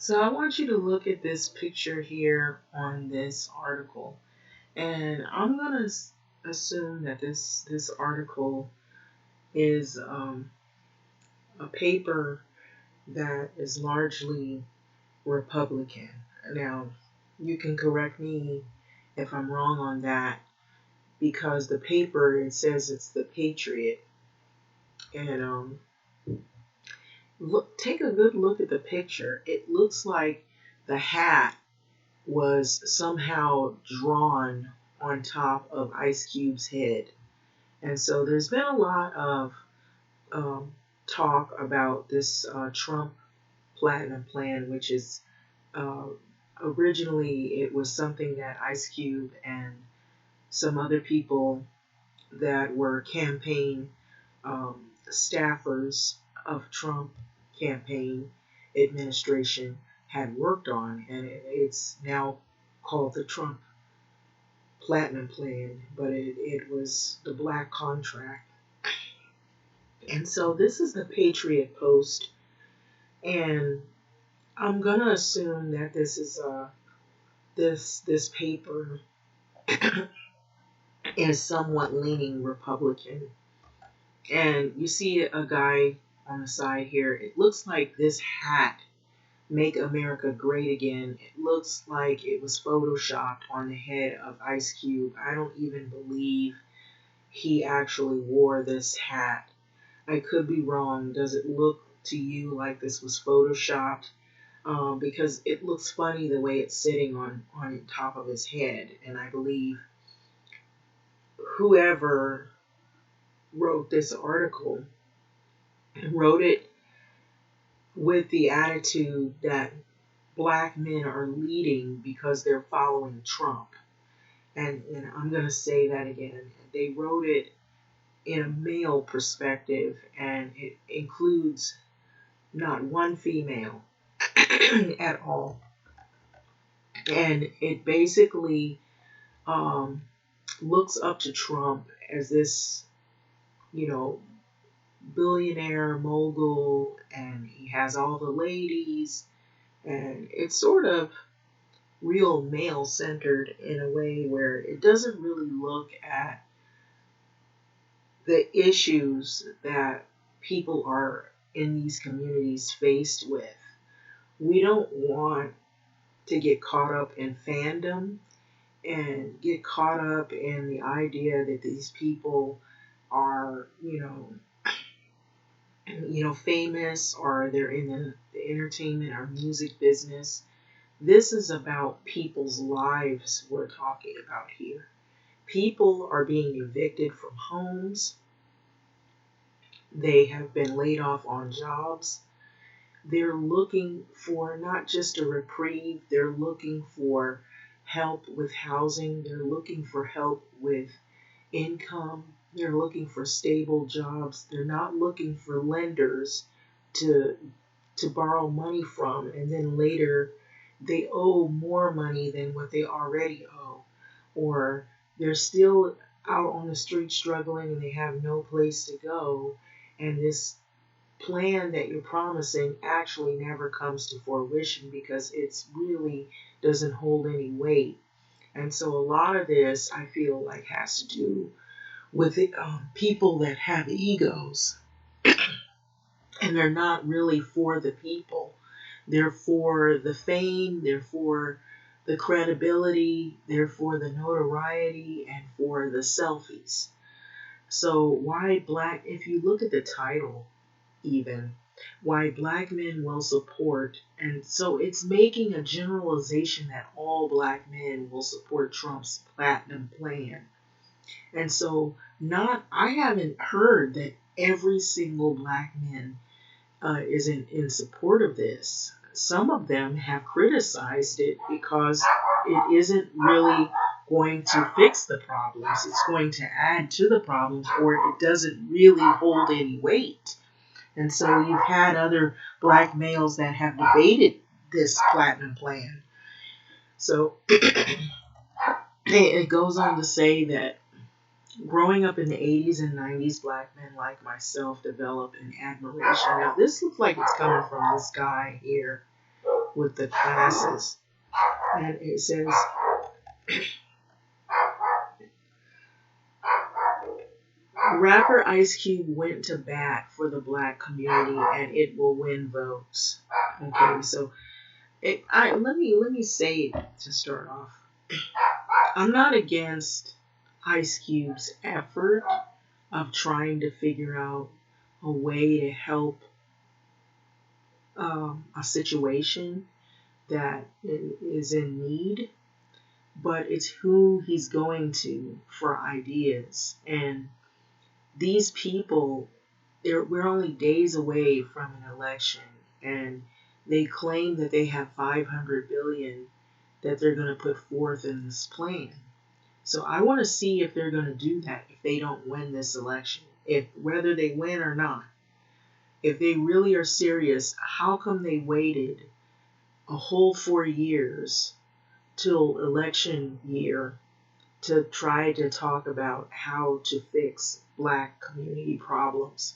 So I want you to look at this picture here on this article, and I'm gonna assume that this article is a paper that is largely Republican. Now, you can correct me if I'm wrong on that, because the paper, it says it's the Patriot, and take a good look at the picture. It looks like the hat was somehow drawn on top of Ice Cube's head. And so there's been a lot of talk about this Trump Platinum Plan, which is uh, originally it was something that Ice Cube and some other people that were campaign staffers of Trump campaign administration had worked on, and it's now called the Trump Platinum Plan, but it was the black contract. And so this is the Patriot Post, and I'm gonna assume that this is this paper is somewhat leaning Republican. And you see a guy on the side here. It looks like this hat, Make America Great Again, it looks like it was photoshopped on the head of Ice Cube. I don't even believe he actually wore this hat. I could be wrong. Does it look to you like this was photoshopped? Because it looks funny the way it's sitting on top of his head. And I believe whoever wrote this article wrote it with the attitude that black men are leading because they're following Trump. And I'm going to say that again. They wrote it in a male perspective, and it includes not one female at all. And it basically looks up to Trump as this, you know, billionaire mogul, and he has all the ladies, and it's sort of real male centered in a way where it doesn't really look at the issues that people are in these communities faced with. We don't want to get caught up in fandom and get caught up in the idea that these people are, famous, or they're in the entertainment or music business. This is about people's lives we're talking about here. People are being evicted from homes. They have been laid off on jobs. They're looking for not just a reprieve, they're looking for help with housing, they're looking for help with income, they're looking for stable jobs. They're not looking for lenders to borrow money from, and then later they owe more money than what they already owe, or they're still out on the street struggling and they have no place to go, and this plan that you're promising actually never comes to fruition because it's really doesn't hold any weight. And so a lot of this I feel like has to do with people that have egos, and they're not really for the people. They're for the fame, they're for the credibility, they're for the notoriety, and for the selfies. So why black, if you look at the title even, why black men will support, and so it's making a generalization that all black men will support Trump's platinum plan. And so I haven't heard that every single black man is in support of this. Some of them have criticized it because it isn't really going to fix the problems. It's going to add to the problems, or it doesn't really hold any weight. And so you've had other black males that have debated this platinum plan. So it goes on to say that growing up in the 80s and 90s, black men like myself developed an admiration. Now, this looks like it's coming from this guy here. with the classes. And it says, rapper Ice Cube went to bat for the black community and it will win votes. Okay, so let me say it to start off. I'm not against Ice Cube's effort of trying to figure out a way to help a situation that is in need, but it's who he's going to for ideas. And these people, we're only days away from an election, and they claim that they have $500 billion that they're going to put forth in this plan. So I want to see if they're going to do that if they don't win this election, if whether they win or not. If they really are serious, how come they waited a whole 4 years till election year to try to talk about how to fix black community problems?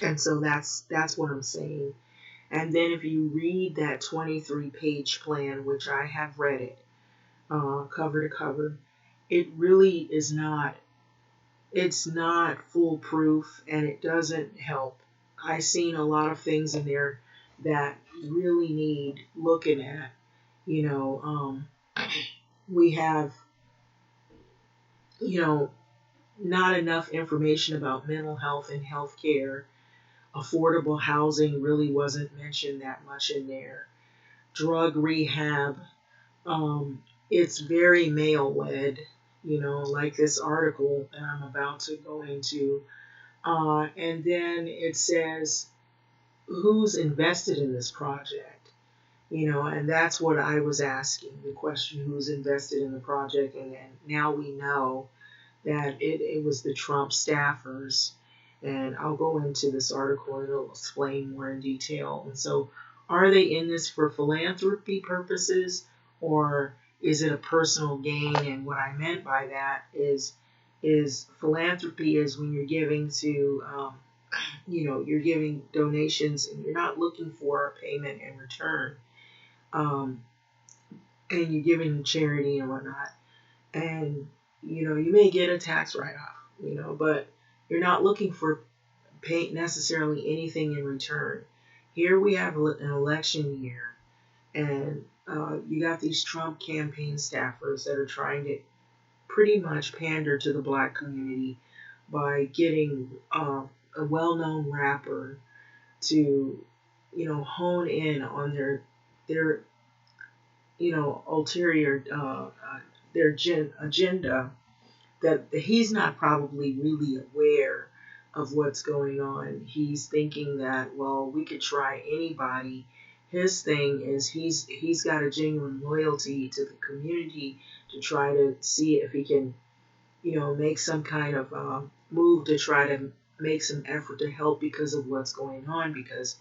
And so that's what I'm saying. And then if you read that 23-page plan, which I have read it cover to cover, it really is not, it's not foolproof, and it doesn't help. I've seen a lot of things in there that really need looking at. We have, not enough information about mental health and healthcare. Affordable housing really wasn't mentioned that much in there. Drug rehab, it's very male-led, like this article that I'm about to go into. And then it says who's invested in this project, and that's what I was asking, the question, who's invested in the project. And now we know that it was the Trump staffers. And I'll go into this article and it'll explain more in detail. And so, are they in this for philanthropy purposes, or is it a personal gain? And what I meant by that is philanthropy is when you're giving to, you're giving donations and you're not looking for a payment in return. And you're giving to charity and whatnot. And, you may get a tax write-off, but you're not looking for necessarily anything in return. Here we have an election year, and you got these Trump campaign staffers that are trying to pretty much pander to the black community by getting a well-known rapper to, hone in on their ulterior, their agenda, that he's not probably really aware of what's going on. He's thinking that, well, we could try anybody. His thing is he's got a genuine loyalty to the community to try to see if he can, make some kind of move to try to make some effort to help because of what's going on. Because,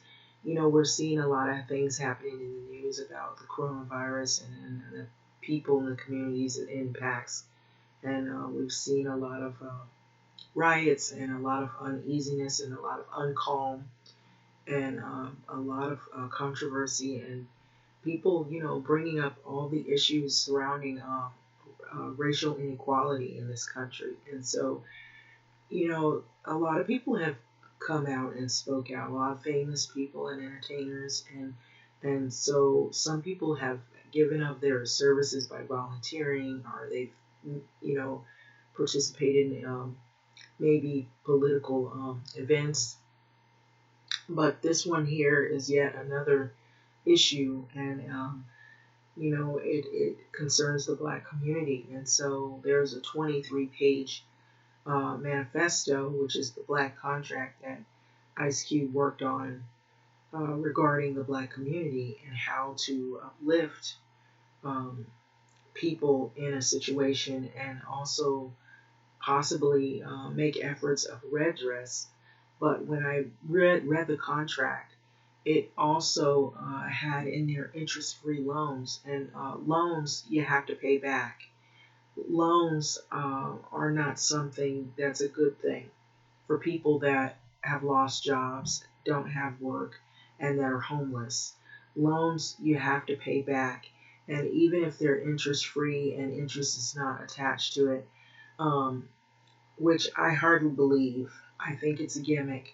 we're seeing a lot of things happening in the news about the coronavirus and the people in the communities it impacts. And we've seen a lot of riots and a lot of uneasiness and a lot of uncalm and a lot of controversy and people, bringing up all the issues surrounding racial inequality in this country. And so, a lot of people have come out and spoke out, a lot of famous people and entertainers. And so some people have given up their services by volunteering, or they've, participated in maybe political events. But this one here is yet another issue, and it concerns the black community. And so there's a 23-page manifesto, which is the black contract that Ice Cube worked on regarding the black community and how to uplift people in a situation, and also possibly make efforts of redress. But when I read the contract, it also had in there interest-free loans, and loans you have to pay back. Loans are not something that's a good thing for people that have lost jobs, don't have work, and that are homeless. Loans you have to pay back, and even if they're interest free and interest is not attached to it, um, which I hardly believe. I think it's a gimmick.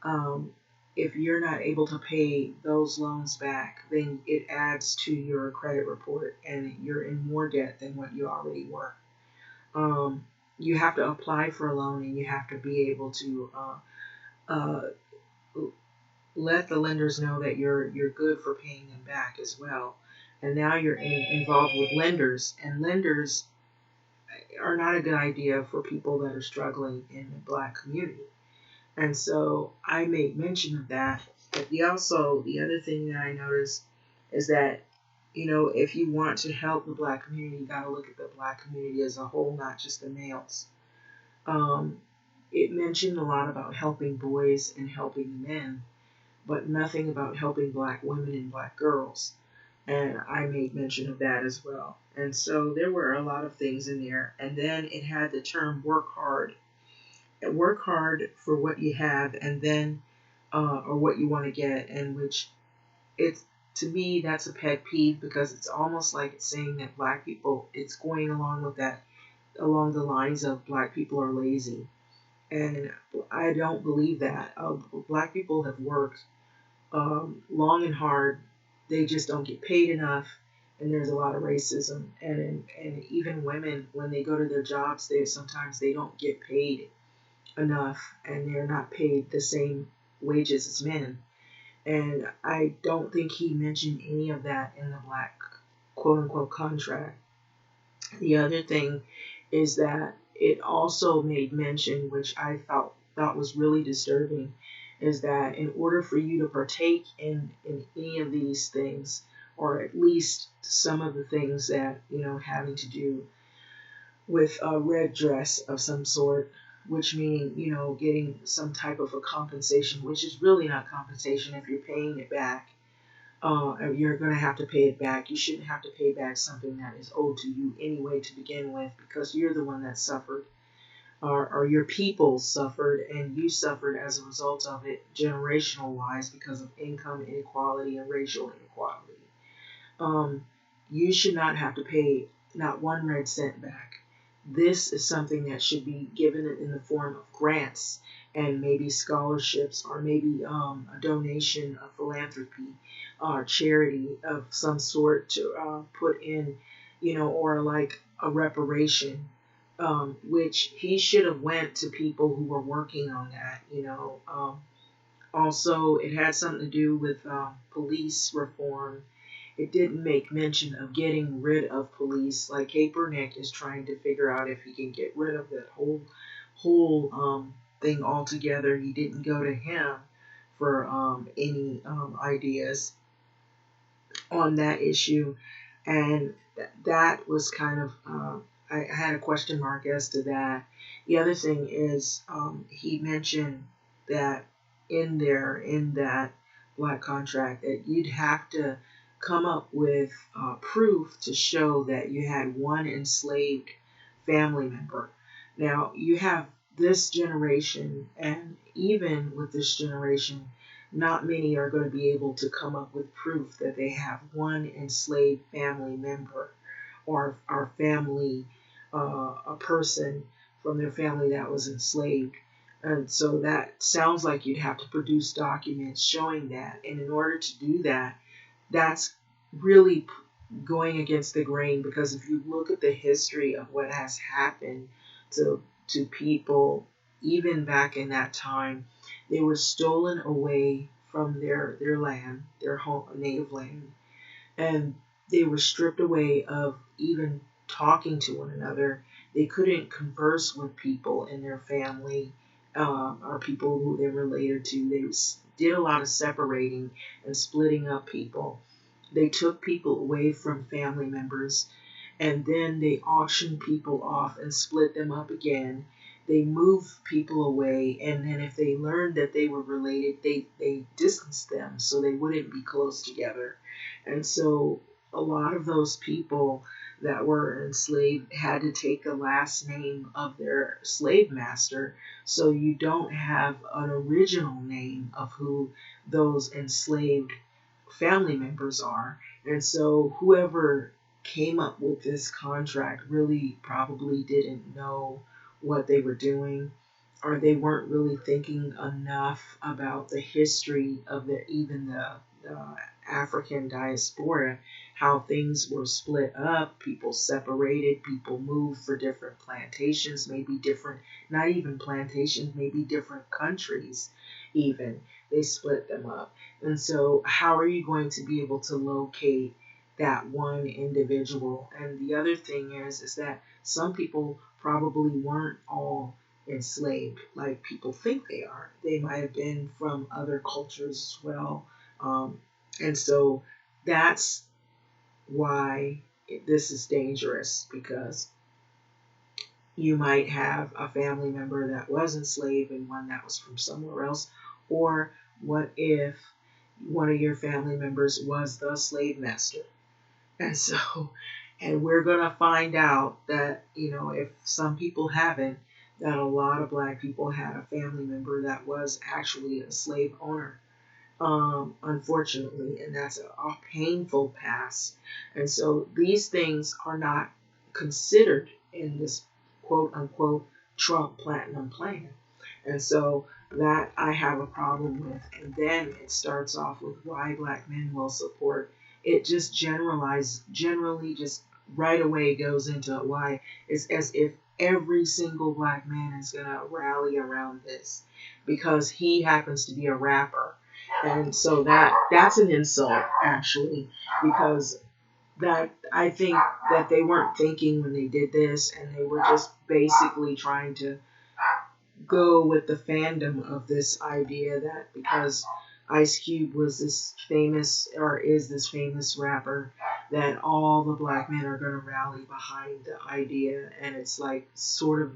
Um, if you're not able to pay those loans back, then it adds to your credit report and you're in more debt than what you already were. Um, you have to apply for a loan and you have to be able to uh, let the lenders know that you're good for paying them back as well. And now you're involved with lenders, and lenders are not a good idea for people that are struggling in the Black community. And so I made mention of that. But the other thing that I noticed is that, if you want to help the Black community, you got to look at the Black community as a whole, not just the males. Um, it mentioned a lot about helping boys and helping men, but nothing about helping Black women and Black girls. And I made mention of that as well. And so there were a lot of things in there. And then it had the term work hard. And work hard for what you have, and then or what you want to get, and which it's, to me, that's a pet peeve, because it's almost like it's saying that Black people, it's going along with that, along the lines of Black people are lazy. And I don't believe that. Black people have worked long and hard. They just don't get paid enough, and there's a lot of racism. And even women, when they go to their jobs, sometimes they don't get paid enough, and they're not paid the same wages as men. And I don't think he mentioned any of that in the Black quote unquote contract. The other thing is that it also made mention, which I thought was really disturbing, is that in order for you to partake in any of these things, or at least some of the things that, having to do with a red dress of some sort, which meaning, getting some type of a compensation, which is really not compensation if you're paying it back. You're going to have to pay it back. You shouldn't have to pay back something that is owed to you anyway to begin with, because you're the one that suffered, or your people suffered, and you suffered as a result of it, generational wise, because of income inequality and racial inequality. Um, you should not have to pay not one red cent back. This is something that should be given in the form of grants and maybe scholarships, or maybe a donation, of philanthropy or charity of some sort to put in, or like a reparation, which he should have went to people who were working on that. Also, it had something to do with police reform. It didn't make mention of getting rid of police. Like Kaepernick is trying to figure out if he can get rid of that whole thing altogether. He didn't go to him for any ideas on that issue, and that was kind of I had a question mark as to that. The other thing is he mentioned that in that Black contract, that you'd have to come up with proof to show that you had one enslaved family member. Now you have this generation, and even with this generation, not many are going to be able to come up with proof that they have one enslaved family member, or family, a person from their family that was enslaved. And so that sounds like you'd have to produce documents showing that. And in order to do that, that's really going against the grain, because if you look at the history of what has happened to people, even back in that time, they were stolen away from their land, their home, native land, and they were stripped away of even talking to one another. They couldn't converse with people in their family, or people who they related to. They did a lot of separating and splitting up people. They took people away from family members, and then they auctioned people off and split them up again. They moved people away, and then if they learned that they were related, they distanced them so they wouldn't be close together. And so a lot of those people that were enslaved had to take the last name of their slave master, so you don't have an original name of who those enslaved family members are. And so whoever came up with this contract really probably didn't know what they were doing, or they weren't really thinking enough about the history of the African diaspora, how things were split up, people separated, people moved for different plantations, maybe different, not even plantations, maybe different countries even. They split them up. And so how are you going to be able to locate that one individual? And the other thing is that some people probably weren't all enslaved like people think they are. They might have been from other cultures as well. And so that's why this is dangerous, because you might have a family member that was enslaved and one that was from somewhere else. Or what if one of your family members was the slave master? And so, and we're going to find out that, if some people haven't, that a lot of Black people had a family member that was actually a slave owner, unfortunately, and that's a painful past. And so these things are not considered in this quote unquote Trump Platinum Plan. And so that I have a problem with. And then it starts off with why Black men will support. It just generally just right away goes into why. It's as if every single Black man is going to rally around this because he happens to be a rapper. And so that's an insult, actually, because that I think that they weren't thinking when they did this, and they were just basically trying to go with the fandom of this idea that because Ice Cube was this famous, or is this famous rapper, that all the Black men are going to rally behind the idea. And it's like sort of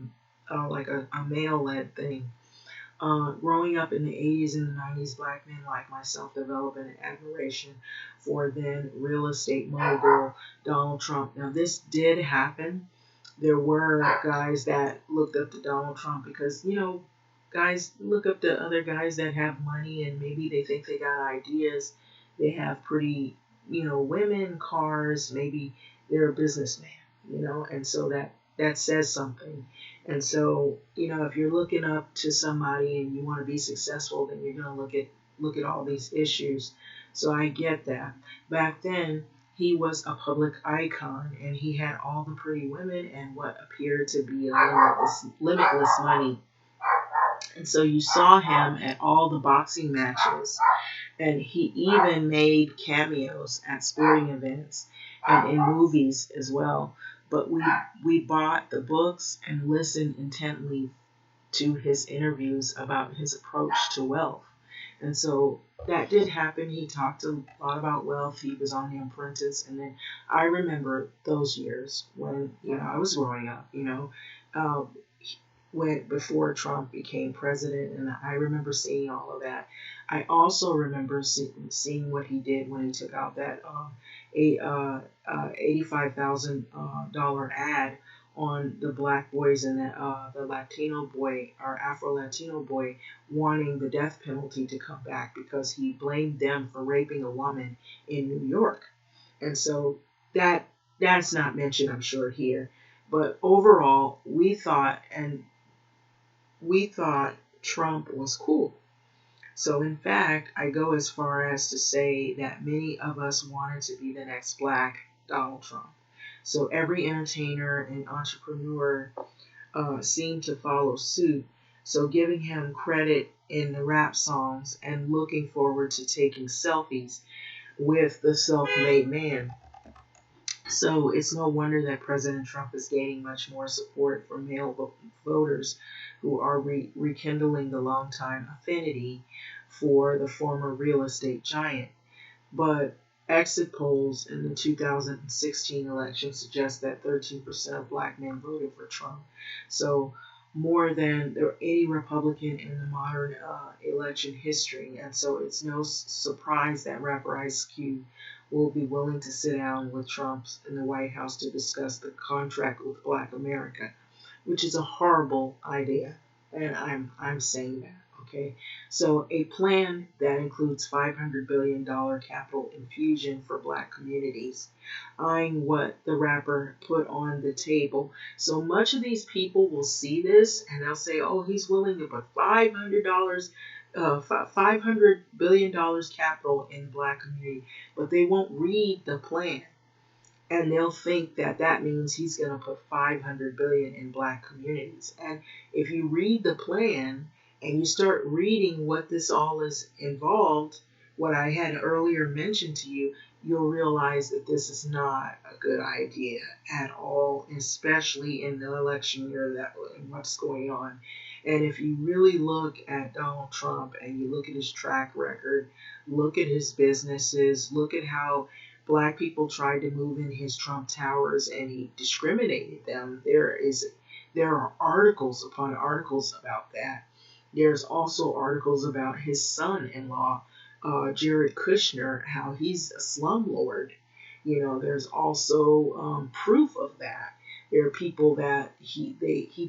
like a male-led thing. Growing up in the 80s and the 90s, Black men like myself developed an admiration for then real estate mogul Donald Trump. Now, this did happen. There were guys that looked up to Donald Trump because, guys look up to other guys that have money and maybe they think they got ideas. They have pretty, women, cars, maybe they're a businessman, and so that says something. And so, if you're looking up to somebody and you want to be successful, then you're going to look at all these issues. So I get that. Back then, he was a public icon, and he had all the pretty women and what appeared to be a limitless money. And so you saw him at all the boxing matches, and he even made cameos at sporting events and in movies as well. But we bought the books and listened intently to his interviews about his approach to wealth. And so that did happen. He talked a lot about wealth. He was on The Apprentice. And then I remember those years when, I was growing up, uh, when before Trump became president. And I remember seeing all of that. I also remember seeing what he did when he took out that $85,000 ad on the Black boys and the Latino boy, or Afro-Latino boy, wanting the death penalty to come back because he blamed them for raping a woman in New York. And so that's not mentioned, I'm sure, here. But overall, we thought Trump was cool. So in fact, I go as far as to say that many of us wanted to be the next Black Donald Trump. So every entertainer and entrepreneur seemed to follow suit. So giving him credit in the rap songs and looking forward to taking selfies with the self-made man. So it's no wonder that President Trump is gaining much more support from male voters who are rekindling the longtime affinity for the former real estate giant. But exit polls in the 2016 election suggest that 13% of Black men voted for Trump. So more than any Republican in the modern election history. And so it's no surprise that rapper Ice Cube will be willing to sit down with Trump in the White House to discuss the contract with Black America, which is a horrible idea. And I'm saying that, Okay, so a plan that includes $500 billion capital infusion for black communities, eyeing what the rapper put on the table. So much of these people will see this and they'll say, oh, he's willing to put $500 billion capital in the black community, but they won't read the plan. And they'll think that that means he's going to put 500 billion in black communities. And if you read the plan and you start reading what this all is involved, what I had earlier mentioned to you, you'll realize that this is not a good idea at all, especially in the election year that what's going on. And if you really look at Donald Trump and you look at his track record, look at his businesses, look at how black people tried to move in his Trump towers and he discriminated them. There are articles upon articles about that. There's also articles about his son-in-law, Jared Kushner, how he's a slumlord. There's also proof of that. There are people that he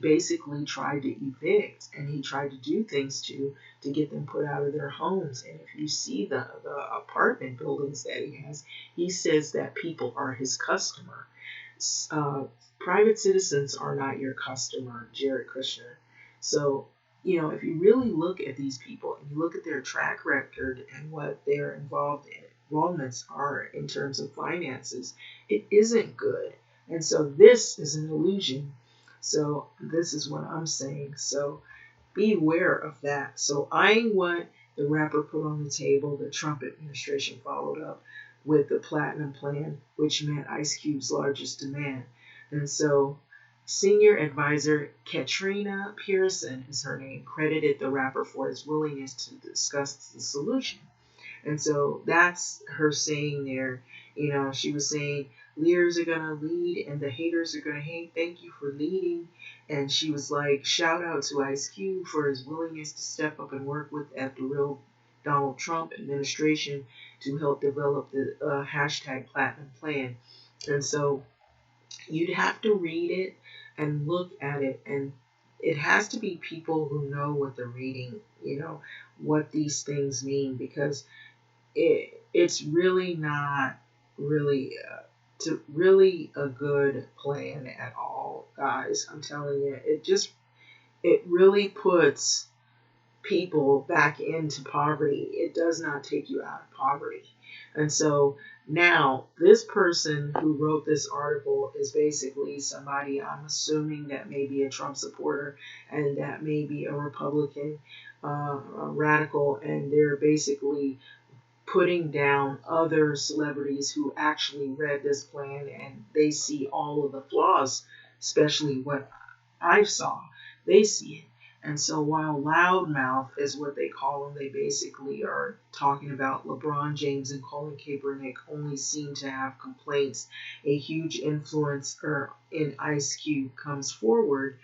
basically tried to evict, and he tried to do things to get them put out of their homes. And if you see the apartment buildings that he has, he says that people are his customer. Private citizens are not your customer, Jared Kushner. So, if you really look at these people and you look at their track record and what their involvements are in terms of finances, it isn't good. And so this is an illusion. So this is what I'm saying. So beware of that. So eyeing what the rapper put on the table, the Trump administration followed up with the Platinum Plan, which met Ice Cube's largest demand. And so senior advisor Katrina Pierson is her name, credited the rapper for his willingness to discuss the solution. And so that's her saying there. She was saying, leaders are going to lead and the haters are going to hate. Thank you for leading. And she was like, shout out to Ice Cube for his willingness to step up and work with at the real Donald Trump administration to help develop the hashtag Platinum Plan. And so you'd have to read it and look at it, and it has to be people who know what they're reading, what these things mean, because it's really not really a good plan at all, guys. I'm telling you, it really puts people back into poverty. It does not take you out of poverty. And so now this person who wrote this article is basically somebody, I'm assuming, that may be a Trump supporter and that may be a Republican, a radical, and they're basically putting down other celebrities who actually read this plan and they see all of the flaws, especially what I saw. They see it. And so while loudmouth is what they call them, they basically are talking about LeBron James and Colin Kaepernick only seem to have complaints. A huge influencer in Ice Cube comes forward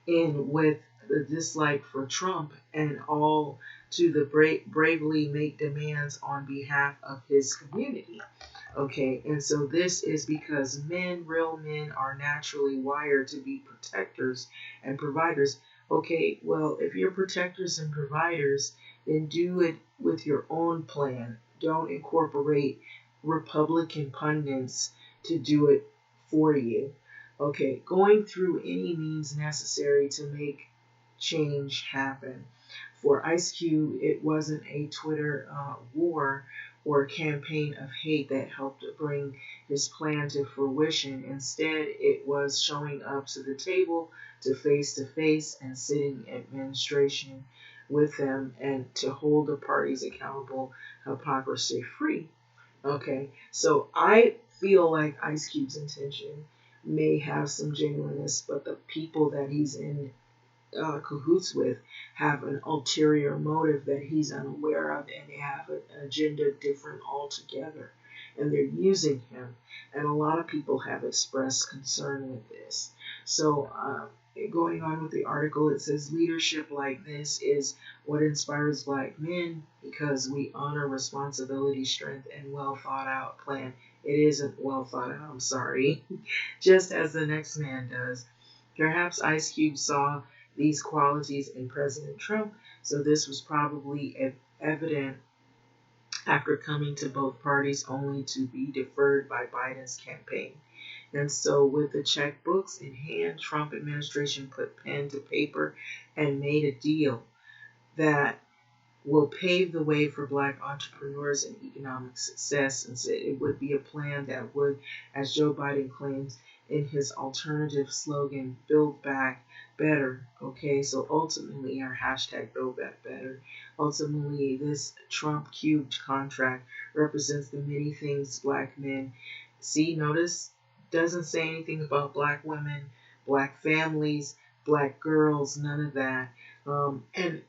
in with the dislike for Trump and all to the bravely make demands on behalf of his community. Okay, and so this is because real men, are naturally wired to be protectors and providers. Okay, well, if you're protectors and providers, then do it with your own plan. Don't incorporate Republican pundits to do it for you. Okay, going through any means necessary to make change happen. For Ice Cube, it wasn't a Twitter war or campaign of hate that helped bring his plan to fruition. Instead, it was showing up to the table to face and sitting administration with them and to hold the parties accountable, hypocrisy free. Okay, so I feel like Ice Cube's intention may have some genuineness, but the people that he's in cahoots with have an ulterior motive that he's unaware of, and they have an agenda different altogether, and they're using him. And a lot of people have expressed concern with this. So going on with the article, it says leadership like this is what inspires black men because we honor responsibility, strength, and well thought out plan. It isn't well thought out, I'm sorry, just as the next man does. Perhaps Ice Cube saw these qualities in President Trump, So this was probably evident after coming to both parties only to be deferred by Biden's campaign. And so with the checkbooks in hand, Trump administration put pen to paper and made a deal that will pave the way for Black entrepreneurs and economic success, and said it would be a plan that would, as Joe Biden claims in his alternative slogan, build back better. Okay, so ultimately, our hashtag build back better, ultimately, this Trump cubed contract represents the many things Black men see, notice, doesn't say anything about Black women, Black families, Black girls, none of that. And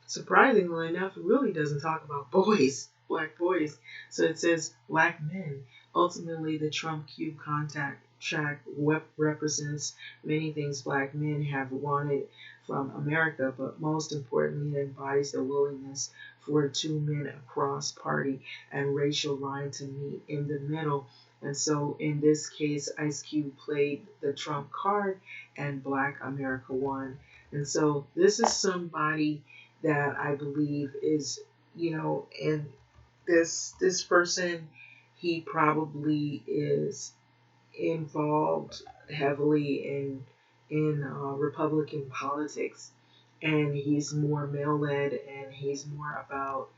surprisingly enough, it really doesn't talk about boys, Black boys. So it says Black men. Ultimately, the Trump Cube contact track represents many things Black men have wanted from America, but most importantly, it embodies the willingness for two men across party and racial line to meet in the middle. And so in this case, Ice Cube played the Trump card and Black America won. And so this is somebody that I believe is, and this person, he probably is involved heavily in Republican politics, and he's more male led, and he's more about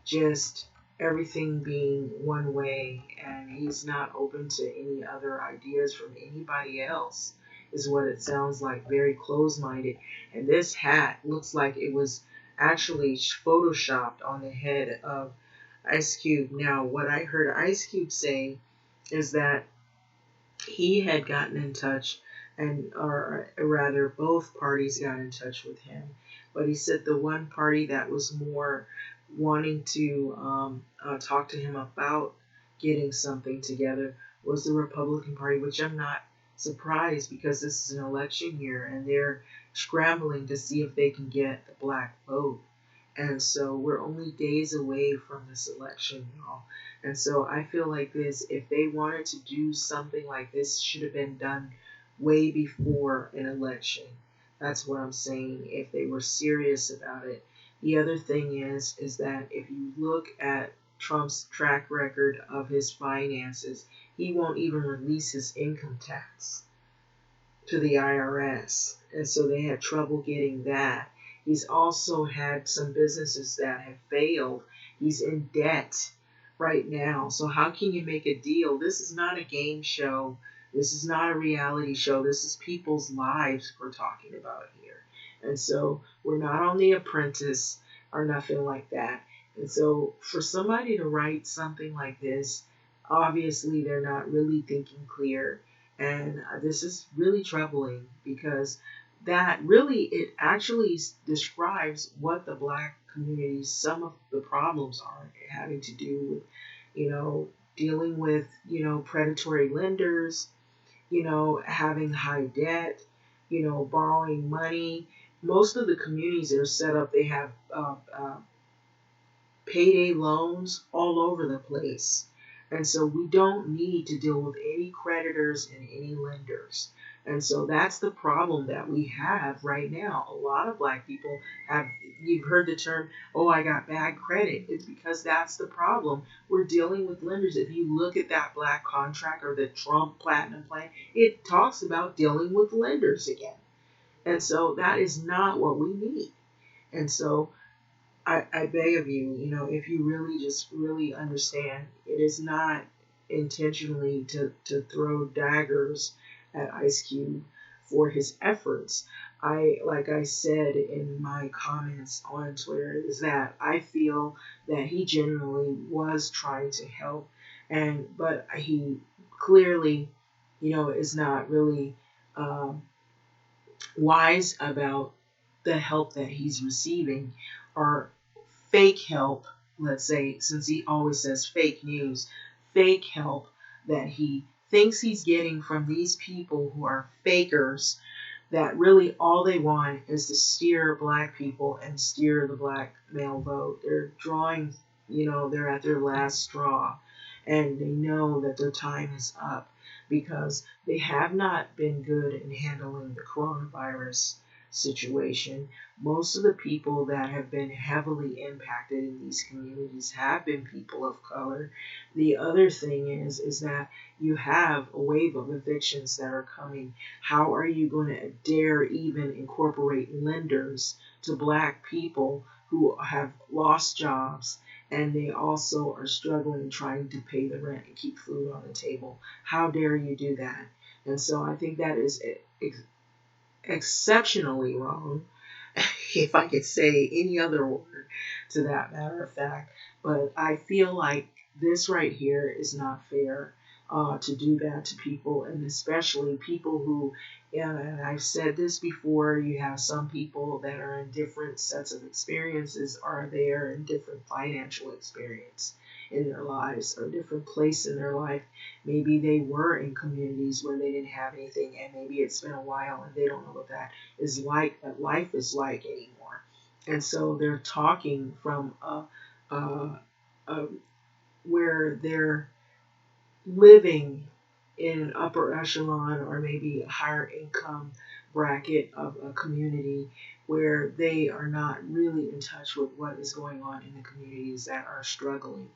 just everything being one way, and he's not open to any other ideas from anybody else, is what it sounds like. Very close minded. And this hat looks like it was actually photoshopped on the head of Ice Cube. Now, what I heard Ice Cube say is that he had gotten in touch, or rather both parties got in touch with him, but he said the one party that was more wanting to talk to him about getting something together was the Republican Party, which I'm not surprised, because this is an election year and they're scrambling to see if they can get the Black vote. And so we're only days away from this election, y'all. And so I feel like this, if they wanted to do something like this, should have been done way before an election. That's what I'm saying, if they were serious about it. The other thing is that if you look at Trump's track record of his finances, he won't even release his income tax to the IRS. And so they had trouble getting that. He's also had some businesses that have failed. He's in debt right now. So how can you make a deal? This is not a game show. This is not a reality show. This is people's lives we're talking about here. And so we're not on The Apprentice or nothing like that. And so for somebody to write something like this, obviously they're not really thinking clear. And this is really troubling, because that really, it actually describes what the Black community, some of the problems are having to do with, dealing with, predatory lenders, having high debt, borrowing money. Most of the communities that are set up, they have payday loans all over the place. And so we don't need to deal with any creditors and any lenders. And so that's the problem that we have right now. A lot of Black people have, you've heard the term, oh, I got bad credit. It's because that's the problem. We're dealing with lenders. If you look at that Black contract or the Trump Platinum Plan, it talks about dealing with lenders again. And so that is not what we need. And so I beg of you, if you really just really understand, it is not intentionally to throw daggers at Ice Cube for his efforts. Like I said in my comments on Twitter, is that I feel that he genuinely was trying to help, but he clearly, is not really wise about the help that he's receiving, or fake help, let's say, since he always says fake news, fake help that he thinks he's getting from these people who are fakers, that really all they want is to steer Black people and steer the Black male vote. They're drawing, they're at their last straw, and they know that their time is up, because they have not been good in handling the coronavirus situation. Most of the people that have been heavily impacted in these communities have been people of color. The other thing is that you have a wave of evictions that are coming. How are you going to dare even incorporate lenders to black people who have lost jobs and they also are struggling trying to pay the rent and keep food on the table? How dare you do that? And so I think that is exceptionally wrong, if I could say any other word to that matter of fact. But I feel like this right here is not fair to do that to people, and especially people who, and I've said this before, you have some people that are in different sets of experiences, are there in different financial experience in their lives or different place in their life. Maybe they were in communities where they didn't have anything, and maybe it's been a while and they don't know what that is like, that life is like anymore. And so they're talking from a where they're living in an upper echelon or maybe a higher income bracket of a community where they are not really in touch with what is going on in the communities that are struggling.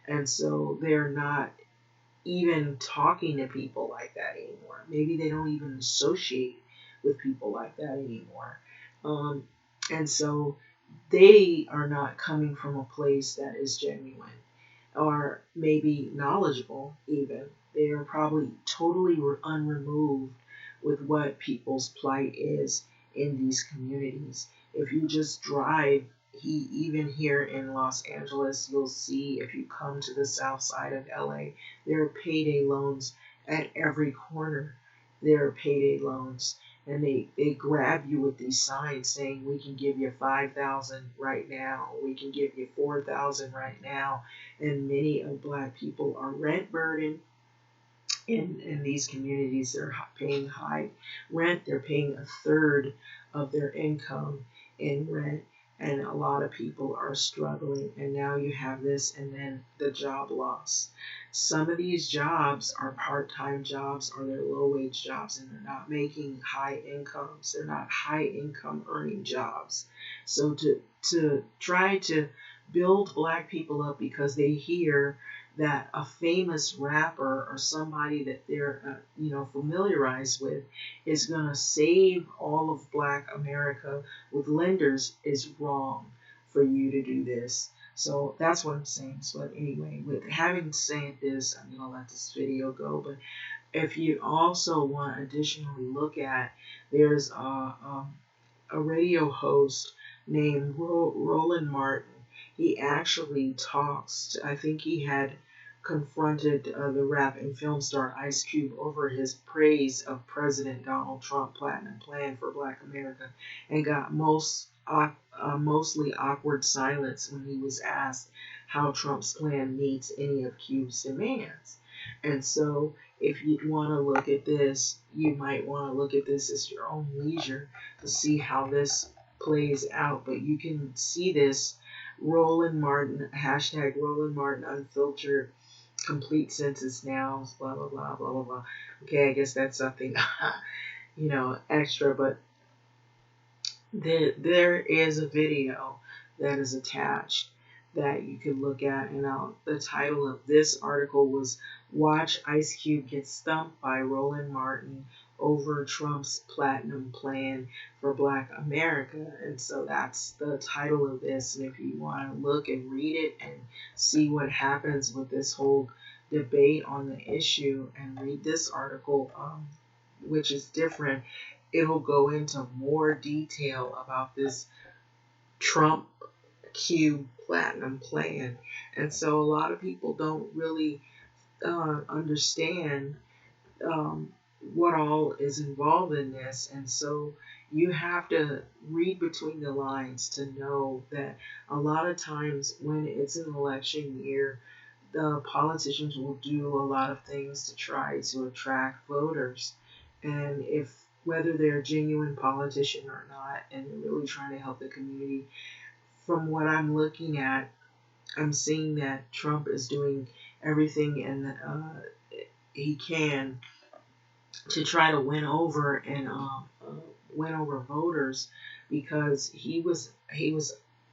And so they're not even talking to people like that anymore. Maybe they don't even associate with people like that anymore. And so they are not coming from a place that is genuine or maybe knowledgeable even. They are probably totally unremoved with what people's plight is in these communities. If you just drive, even here in Los Angeles, you'll see if you come to the south side of LA, there are payday loans at every corner. There are payday loans. And they grab you with these signs saying, we can give you 5,000 right now, we can give you 4,000 right now. And many of black people are rent burdened in these communities. They're paying high rent. They're paying a third of their income in rent. And a lot of people are struggling. And now you have this and then the job loss. Some of these jobs are part-time jobs or they're low-wage jobs, and they're not making high incomes. They're not high-income earning jobs. So to try to build black people up because they hear that a famous rapper or somebody that they're familiarized with is going to save all of black America with lenders is wrong for you to do this. So that's what I'm saying. So anyway, with having said this, I'm going to let this video go. But if you also want to additionally look at, there's a radio host named Roland Martin. He actually talks, I think he had confronted the rap and film star Ice Cube over his praise of President Donald Trump Platinum Plan for Black America, and got mostly awkward silence when he was asked how Trump's plan meets any of Cube's demands. And so if you want to look at this, you might want to look at this as your own leisure to see how this plays out. But you can see this Roland Martin, hashtag Roland Martin Unfiltered, complete census now, blah, blah, blah, blah, blah, blah. Okay, I guess that's something, extra, but there is a video that is attached that you can look at, and the title of this article was "Watch Ice Cube Get Stumped by Roland Martin Over Trump's Platinum Plan for Black America." And so that's the title of this, and if you want to look and read it and see what happens with this whole debate on the issue and read this article, which is different, it'll go into more detail about this Trump Q Platinum Plan. And so a lot of people don't really understand what all is involved in this. And so you have to read between the lines to know that a lot of times when it's an election year, the politicians will do a lot of things to try to attract voters. And if whether they're a genuine politician or not, and they're really trying to help the community, from what I'm looking at, I'm seeing that Trump is doing everything and he can to try to win over and went over voters because he was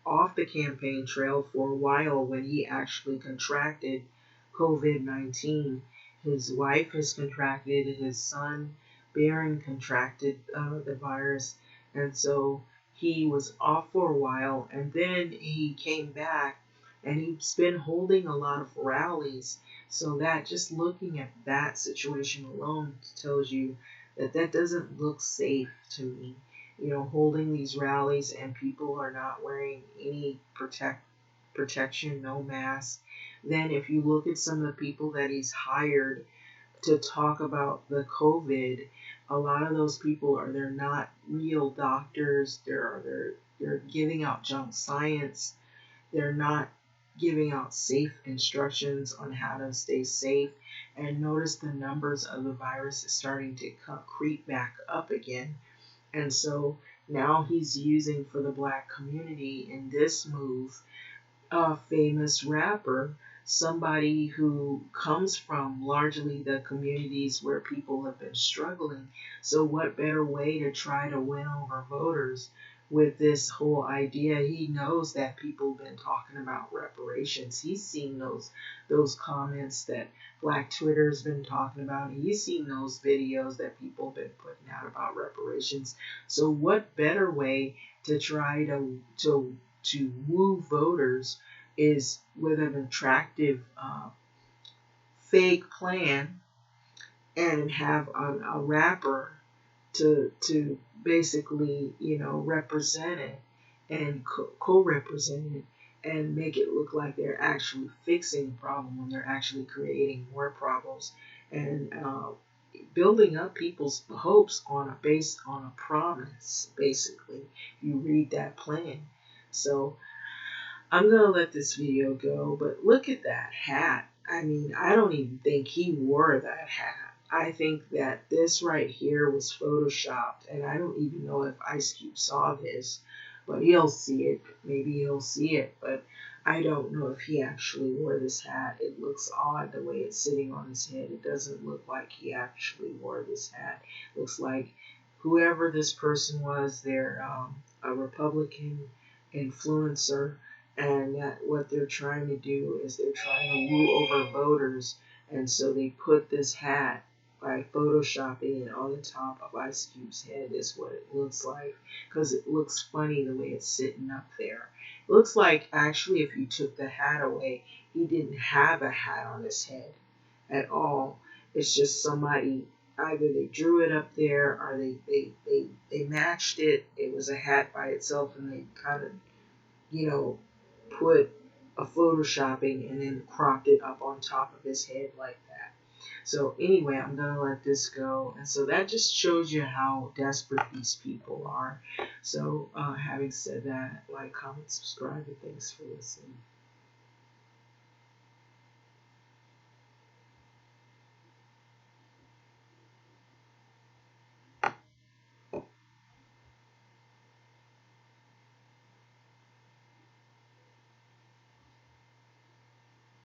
off the campaign trail for a while when he actually contracted COVID-19. His wife has contracted, his son Barron contracted the virus, and so he was off for a while, and then he came back, and he's been holding a lot of rallies. So that, just looking at that situation alone tells you that that doesn't look safe to me. Holding these rallies and people are not wearing any protection, no mask. Then if you look at some of the people that he's hired to talk about the COVID, a lot of those people they're not real doctors. They're giving out junk science. They're not giving out safe instructions on how to stay safe. And notice the numbers of the virus is starting to creep back up again. And so now he's using for the black community in this move a famous rapper, somebody who comes from largely the communities where people have been struggling. So what better way to try to win over voters with this whole idea? He knows that people have been talking about reparations. He's seen those comments that Black Twitter has been talking about. He's seen those videos that people have been putting out about reparations. So what better way to try to woo voters is with an attractive fake plan, and have a rapper to basically represent it and co-represent it, and make it look like they're actually fixing the problem when they're actually creating more problems, and building up people's hopes based on a promise. Basically, you read that plan. So I'm going to let this video go, but look at that hat. I mean, I don't even think he wore that hat. I think that this right here was photoshopped, and I don't even know if Ice Cube saw this, but he'll see it. Maybe he'll see it, but I don't know if he actually wore this hat. It looks odd the way it's sitting on his head. It doesn't look like he actually wore this hat. It looks like whoever this person was, they're a Republican influencer, and that what they're trying to do is they're trying to woo over voters, and so they put this hat by photoshopping it on the top of Ice Cube's head is what it looks like, because it looks funny the way it's sitting up there. It looks like actually if you took the hat away, he didn't have a hat on his head at all. It's just somebody, either they drew it up there or they matched it. It was a hat by itself, and they kind of put a photoshopping and then cropped it up on top of his head like that. So anyway, I'm going to let this go. And so that just shows you how desperate these people are. So having said that, like, comment, subscribe, and thanks for listening.